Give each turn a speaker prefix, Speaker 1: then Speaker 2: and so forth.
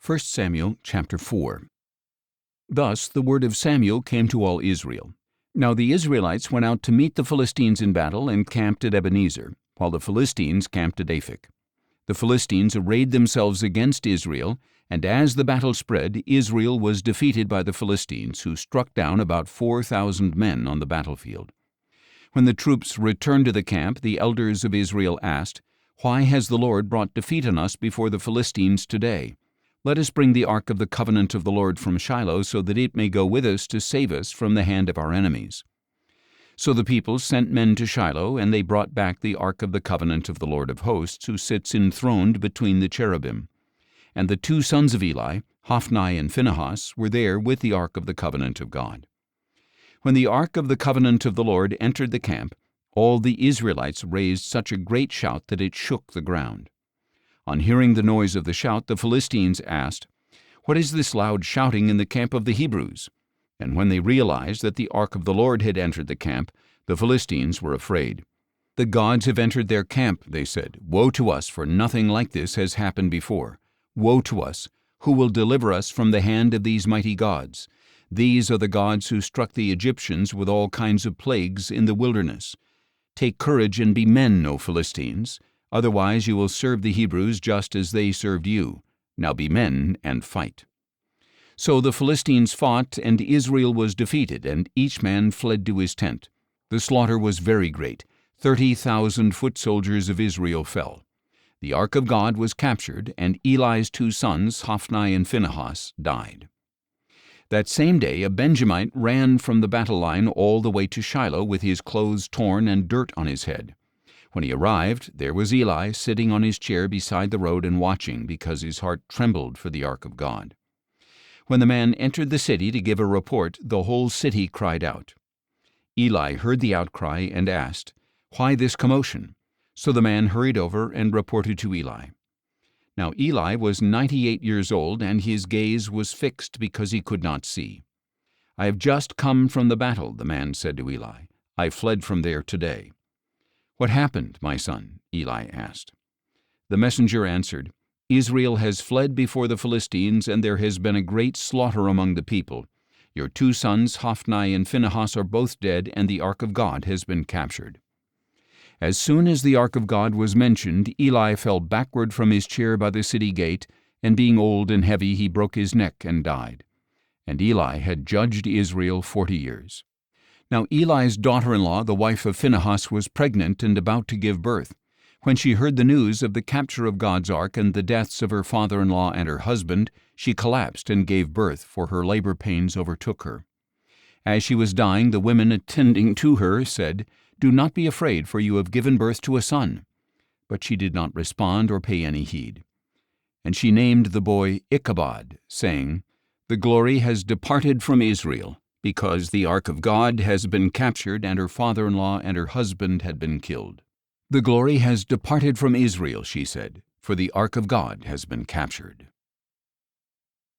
Speaker 1: 1 Samuel chapter 4. Thus the word of Samuel came to all Israel. Now the Israelites went out to meet the Philistines in battle and camped at Ebenezer, while the Philistines camped at Aphek. The Philistines arrayed themselves against Israel, and as the battle spread, Israel was defeated by the Philistines, who struck down about 4,000 men on the battlefield. When the troops returned to the camp, the elders of Israel asked, "Why has the Lord brought defeat on us before the Philistines today? Let us bring the ark of the covenant of the Lord from Shiloh, so that it may go with us to save us from the hand of our enemies." So the people sent men to Shiloh, and they brought back the ark of the covenant of the Lord of hosts, who sits enthroned between the cherubim. And the two sons of Eli, Hophni and Phinehas, were there with the ark of the covenant of God. When the ark of the covenant of the Lord entered the camp, all the Israelites raised such a great shout that it shook the ground. On hearing the noise of the shout, the Philistines asked, "What is this loud shouting in the camp of the Hebrews?" And when they realized that the ark of the Lord had entered the camp, the Philistines were afraid. "The gods have entered their camp," they said. "Woe to us, for nothing like this has happened before. Woe to us! Who will deliver us from the hand of these mighty gods? These are the gods who struck the Egyptians with all kinds of plagues in the wilderness. Take courage and be men, O Philistines. Otherwise you will serve the Hebrews just as they served you. Now be men and fight." So the Philistines fought, and Israel was defeated, and each man fled to his tent. The slaughter was very great. 30,000 foot soldiers of Israel fell. The ark of God was captured, and Eli's two sons, Hophni and Phinehas, died. That same day a Benjamite ran from the battle line all the way to Shiloh with his clothes torn and dirt on his head. When he arrived, there was Eli sitting on his chair beside the road and watching, because his heart trembled for the ark of God. When the man entered the city to give a report, the whole city cried out. Eli heard the outcry and asked, "Why this commotion?" So the man hurried over and reported to Eli. Now Eli was 98 years old, and his gaze was fixed because he could not see. "I have just come from the battle," the man said to Eli. "I fled from there today." "What happened, my son?" Eli asked. The messenger answered, "Israel has fled before the Philistines, and there has been a great slaughter among the people. Your two sons, Hophni and Phinehas, are both dead, and the ark of God has been captured." As soon as the ark of God was mentioned, Eli fell backward from his chair by the city gate, and being old and heavy, he broke his neck and died. And Eli had judged Israel 40 years. Now Eli's daughter-in-law, the wife of Phinehas, was pregnant and about to give birth. When she heard the news of the capture of God's ark and the deaths of her father-in-law and her husband, she collapsed and gave birth, for her labor pains overtook her. As she was dying, the women attending to her said, "Do not be afraid, for you have given birth to a son." But she did not respond or pay any heed. And she named the boy Ichabod, saying, "The glory has departed from Israel, because the ark of God has been captured, and her father-in-law and her husband had been killed." "The glory has departed from Israel," she said, "for the ark of God has been captured."